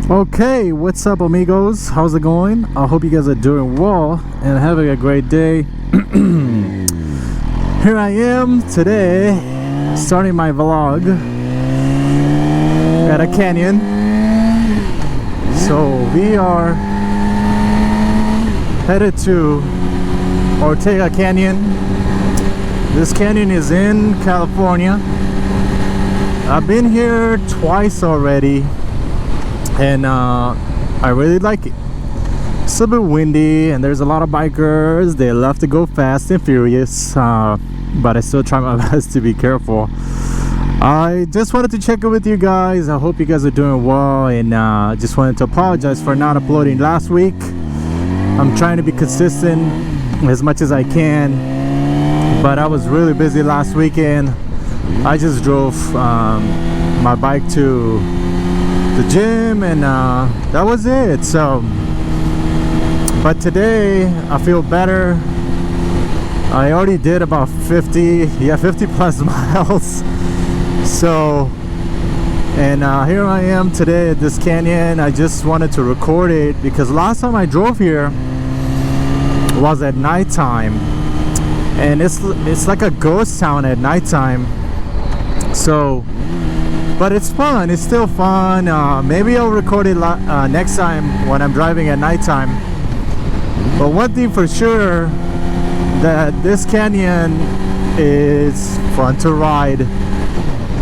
Okay, what's up amigos? How's it going? I hope you guys are doing well and having a great day. Here I am today starting my vlog at a canyon. So we are headed to Ortega Canyon. This canyon is in California. I've been here twice already and I really like it. It's a bit windy and there's a lot of bikers. They love to go fast and furious, but I still try my best to be careful. I just wanted to check in with you guys. I hope you guys are doing well, and just wanted to apologize for not uploading last week. I'm trying to be consistent as much as I can, but I was really busy last weekend. I just drove my bike to the gym and that was it. So but today I feel better. I already did about 50 plus miles. So and here I am today at this canyon. I just wanted to record it because last time I drove here was at nighttime, and it's like a ghost town at nighttime. So but it's fun, it's still fun. Maybe I'll record it next time when I'm driving at nighttime. But one thing for sure, that this canyon is fun to ride.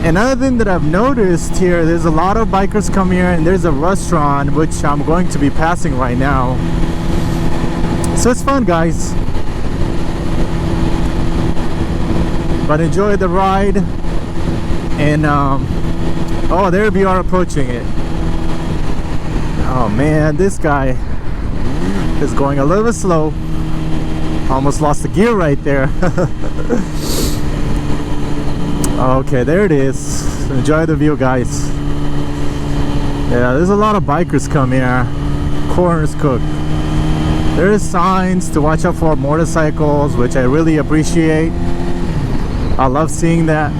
Another thing that I've noticed here, there's a lot of bikers come here, and there's a restaurant which I'm going to be passing right now. So it's fun, guys. But enjoy the ride. And oh, there we are approaching it. Oh man, this guy is going a little bit slow. Almost lost the gear right there. Okay, there it is. Enjoy the view, guys. Yeah, there's a lot of bikers come here. Corners cooked. There's signs to watch out for motorcycles, which I really appreciate. I love seeing that.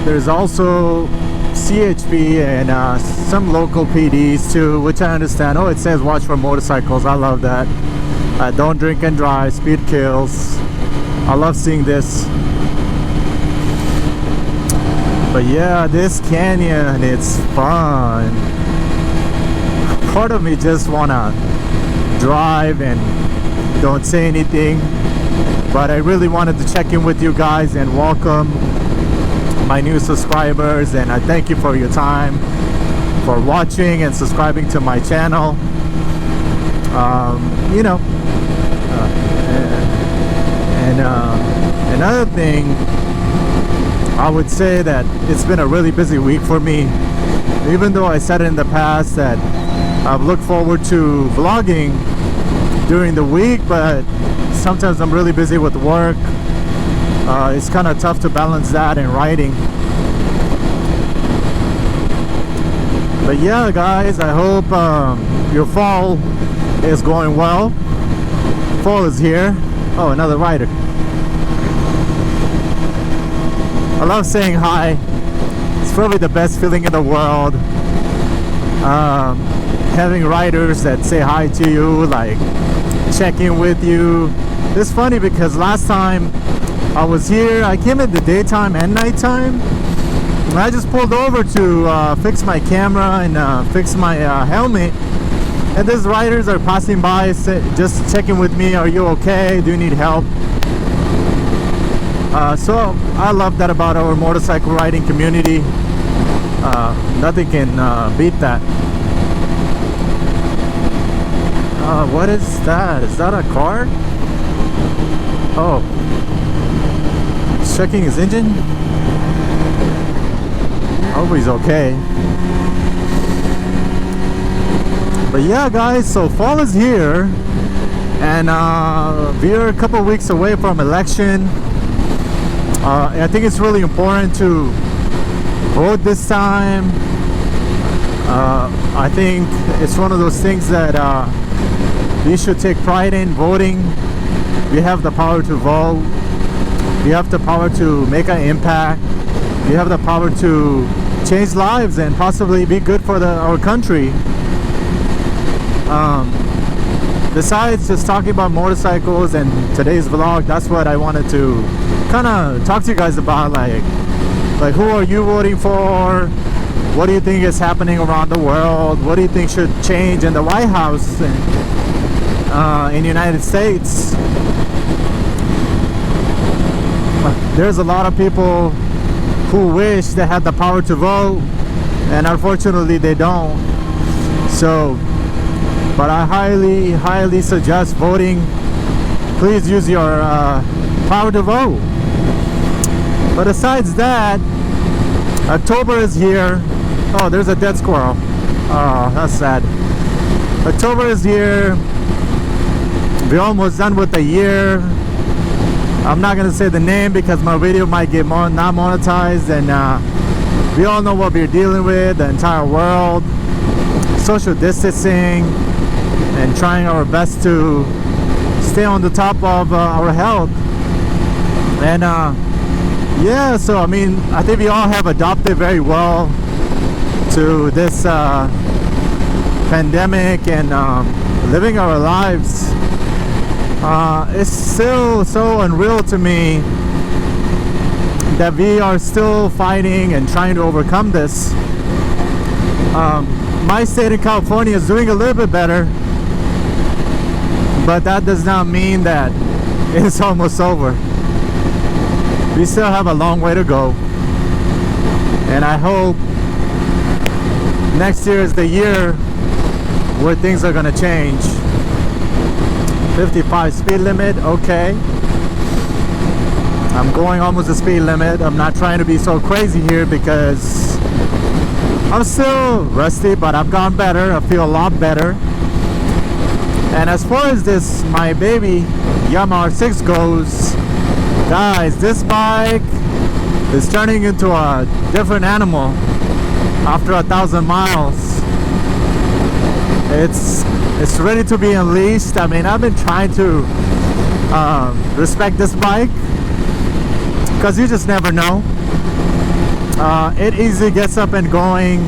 There's also CHP and some local PDs too, which I understand. Oh, it says watch for motorcycles. I love that. Don't drink and drive, speed kills. I love seeing this. But yeah, this canyon, it's fun. Part of me just wanna drive and don't say anything, but I really wanted to check in with you guys and welcome my new subscribers, and I thank you for your time, for watching and subscribing to my channel. You know, another thing, I would say that it's been a really busy week for me. Even though I said in the past that I've looked forward to vlogging during the week, but sometimes I'm really busy with work. It's kind of tough to balance that and writing. But yeah, guys, I hope your fall is going well. Fall is here. Oh, another rider. I love saying hi. It's probably the best feeling in the world. Having riders that say hi to you, like check in with you. It's funny because last time I was here, I came in the daytime and nighttime, and I just pulled over to fix my camera and fix my helmet, and these riders are passing by, just checking with me. Are you okay? Do you need help? So I love that about our motorcycle riding community. Nothing can beat that. What is that? Is that a car? Oh, checking his engine. Hope he's okay. But yeah, guys, so fall is here, and we're a couple weeks away from election. I think it's really important to vote this time. I think it's one of those things that we should take pride in voting. We have the power to vote. We have the power to make an impact. We have the power to change lives and possibly be good for our country. Besides just talking about motorcycles and today's vlog, that's what I wanted to kind of talk to you guys about. Like who are you voting for? What do you think is happening around the world? What do you think should change in the White House in the United States? There's a lot of people who wish they had the power to vote, and unfortunately they don't. So, but I highly suggest voting. Please use your power to vote. But besides that, October is here. Oh, there's a dead squirrel. Oh, that's sad. October is here. We're almost done with the year. I'm not gonna say the name because my video might get not monetized, and we all know what we're dealing with, the entire world. Social distancing and trying our best to stay on the top of our health. And yeah, so I mean, I think we all have adopted very well to this pandemic and living our lives. It's still so unreal to me that we are still fighting and trying to overcome this. My state of California is doing a little bit better, but that does not mean that it's almost over. We still have a long way to go, and I hope next year is the year where things are gonna change. 55 speed limit, okay. I'm going almost the speed limit. I'm not trying to be so crazy here because I'm still rusty, but I've gotten better. I feel a lot better. And as far as this, my baby Yamaha R6 goes, guys, this bike is turning into a different animal after 1,000 miles. It's ready to be unleashed. I mean, I've been trying to respect this bike because you just never know. It easily gets up and going.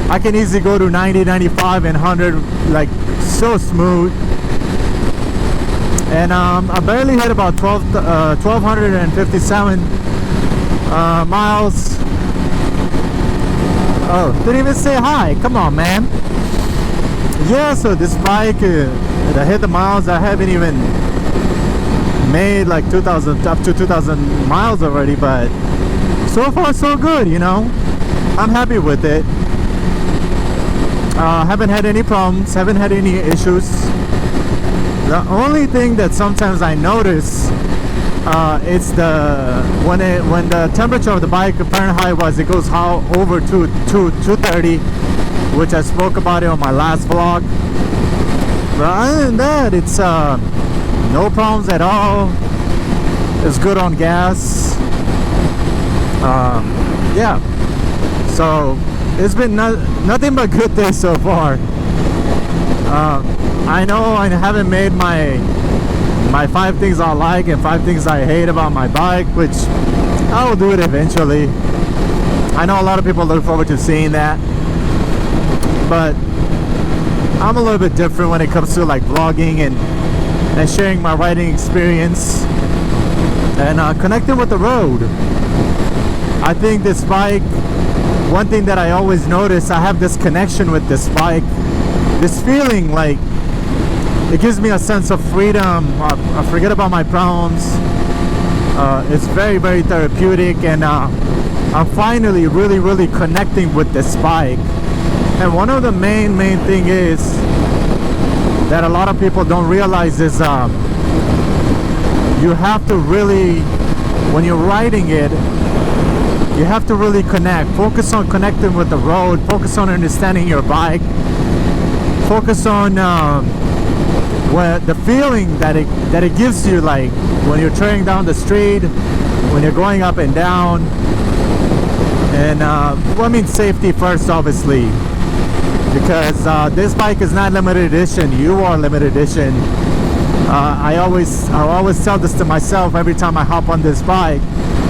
I can easily go to 90, 95 and 100 like so smooth. And I barely hit about 1,257 miles. Oh, didn't even say hi. Come on, man. Yeah, so this bike, I hit the miles. I haven't even made like 2,000 up to 2,000 miles already, but so far so good, you know. I'm happy with it. Haven't had any problems, haven't had any issues. The only thing that sometimes I notice, it's when the temperature of the bike Fahrenheit was, it goes over to 230, which I spoke about it on my last vlog. But other than that, it's no problems at all. It's good on gas. Yeah, so it's been nothing but good days so far. I know I haven't made my 5 things I like and 5 things I hate about my bike, which I will do it eventually. I know a lot of people look forward to seeing that, but I'm a little bit different when it comes to like vlogging and sharing my riding experience and connecting with the road. I think this bike, one thing that I always notice, I have this connection with this bike, this feeling like it gives me a sense of freedom. I forget about my problems. It's very, very therapeutic, and I'm finally really connecting with this bike. And one of the main thing is that a lot of people don't realize is you have to really, when you're riding it, you have to really connect. Focus on connecting with the road. Focus on understanding your bike. Focus on the feeling that it gives you, like when you're tearing down the street, when you're going up and down. And well, I mean safety first, obviously, because this bike is not limited edition. You are limited edition. I always tell this to myself every time I hop on this bike,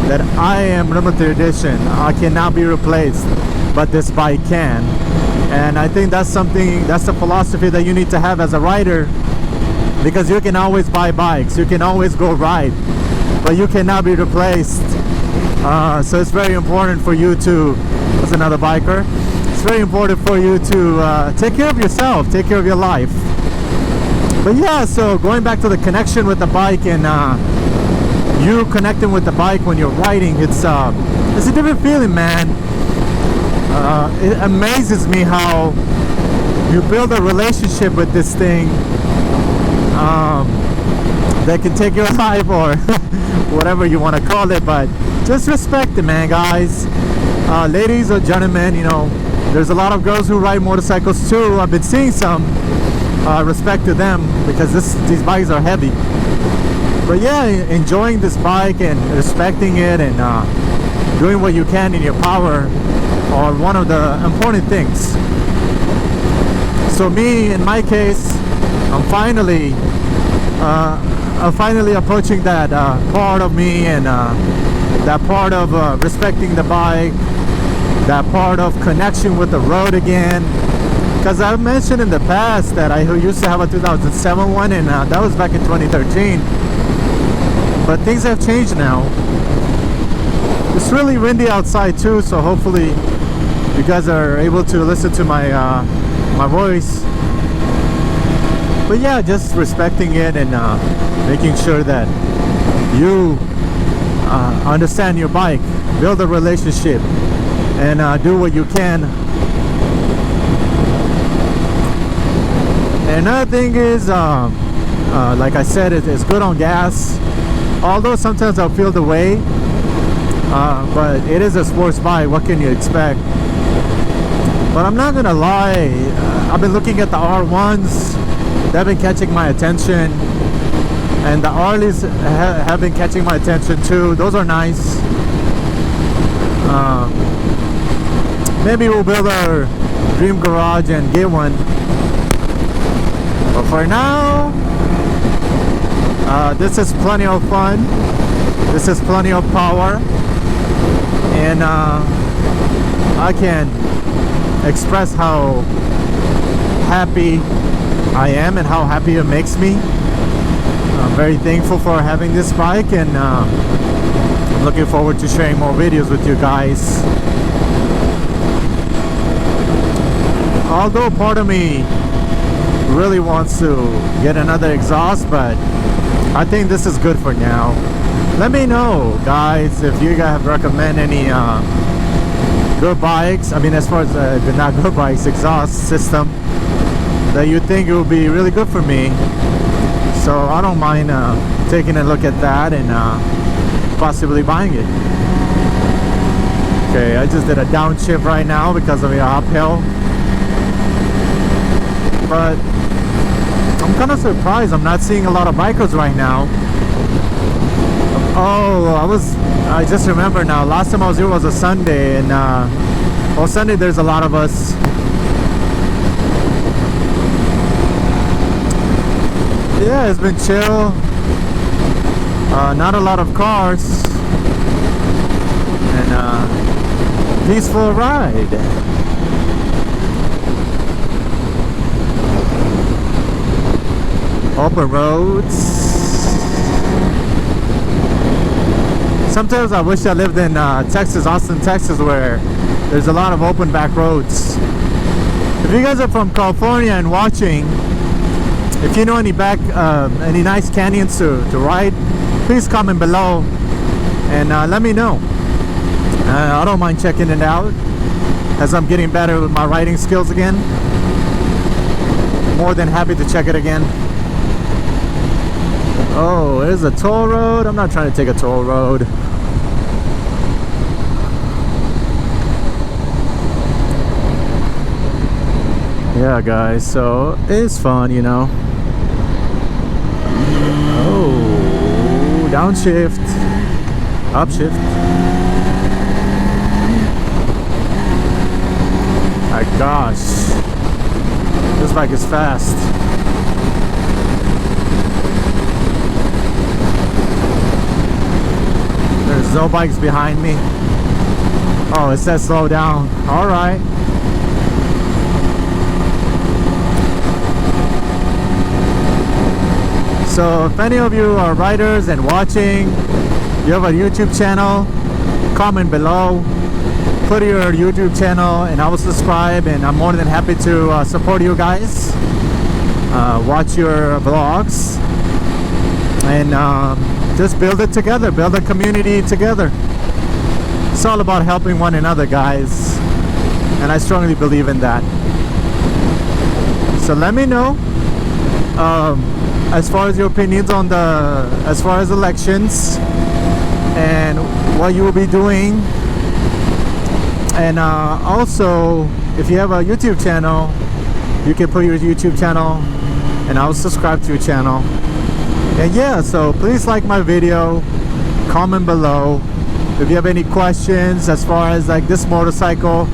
that I am limited edition. I cannot be replaced. but this bike can. And I think that's something, that's the philosophy that you need to have as a rider, because you can always buy bikes, you can always go ride, but you cannot be replaced. So it's very important for you to, that's another biker, it's very important for you to take care of yourself, take care of your life. But yeah, so going back to the connection with the bike and you connecting with the bike when you're riding, it's a different feeling, man. It amazes me how you build a relationship with this thing that can take your life, or whatever you want to call it, but just respect it, man, guys. Ladies or gentlemen, you know, there's a lot of girls who ride motorcycles too. I've been seeing some. Respect to them, because these bikes are heavy. But yeah, enjoying this bike and respecting it and doing what you can in your power are one of the important things. So me, in my case, I'm finally approaching that part of me, and that part of respecting the bike, that part of connection with the road again. Because I've mentioned in the past that I used to have a 2007 one, and that was back in 2013. But things have changed now. It's really windy outside too, so hopefully you guys are able to listen to my my voice. But yeah, just respecting it and making sure that you understand your bike, build a relationship, and do what you can. Another thing is, like I said, it's good on gas. Although sometimes I'll feel the way, but it is a sports bike. What can you expect? But I'm not gonna lie, I've been looking at the R1s. They've been catching my attention, and the Harleys have been catching my attention too. Those are nice. Maybe we'll build our dream garage and get one. But for now, this is plenty of fun. This is plenty of power, and I can express how happy I am and how happy it makes me. I'm very thankful for having this bike, and I'm looking forward to sharing more videos with you guys. Although part of me really wants to get another exhaust, but I think this is good for now. Let me know, guys, if you guys recommend any good bikes, I mean, as far as not good bikes, exhaust system that you think it would be really good for me. So I don't mind taking a look at that and possibly buying it. Okay, I just did a downshift right now because of the uphill, but I'm kind of surprised I'm not seeing a lot of bikers right now. Oh, I just remember now, last time I was here was a Sunday, and well, Sunday there's a lot of us. Yeah, it's been chill. Not a lot of cars, and peaceful ride. Open roads. Sometimes I wish I lived in Texas, Austin, Texas, where there's a lot of open back roads. If you guys are from California and watching, if you know any nice canyons to ride, please comment below and let me know. I don't mind checking it out, as I'm getting better with my riding skills again. More than happy to check it again. Oh, there's a toll road. I'm not trying to take a toll road. Yeah, guys, so it's fun, you know. Oh, downshift, upshift. My gosh, this bike is fast. There's no bikes behind me. Oh, it says slow down. All right. So if any of you are riders and watching, you have a YouTube channel, comment below, put your YouTube channel and I will subscribe, and I'm more than happy to support you guys, watch your vlogs, and just build it together, build a community together. It's all about helping one another, guys, and I strongly believe in that. So let me know as far as your opinions on as far as elections and what you will be doing. And also, if you have a YouTube channel, you can put your YouTube channel and I'll subscribe to your channel. And yeah, so please like my video, comment below. If you have any questions as far as like this motorcycle,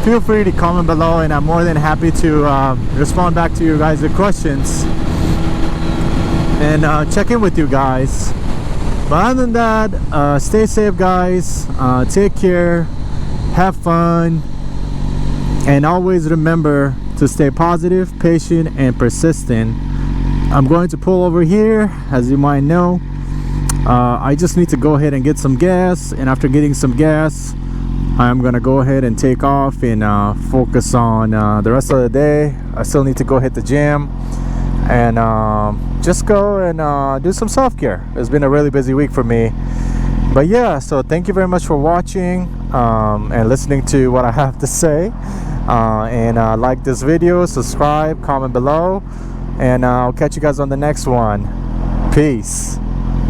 feel free to comment below, and I'm more than happy to respond back to you guys' questions and check in with you guys. But other than that, stay safe, guys. Take care, have fun, and always remember to stay positive, patient, and persistent. I'm going to pull over here, as you might know. I just need to go ahead and get some gas, and after getting some gas, I'm gonna go ahead and take off and focus on the rest of the day. I still need to go hit the gym and just go and do some self-care. It's been a really busy week for me. But yeah, so thank you very much for watching and listening to what I have to say. And like this video, subscribe, comment below, and I'll catch you guys on the next one. Peace.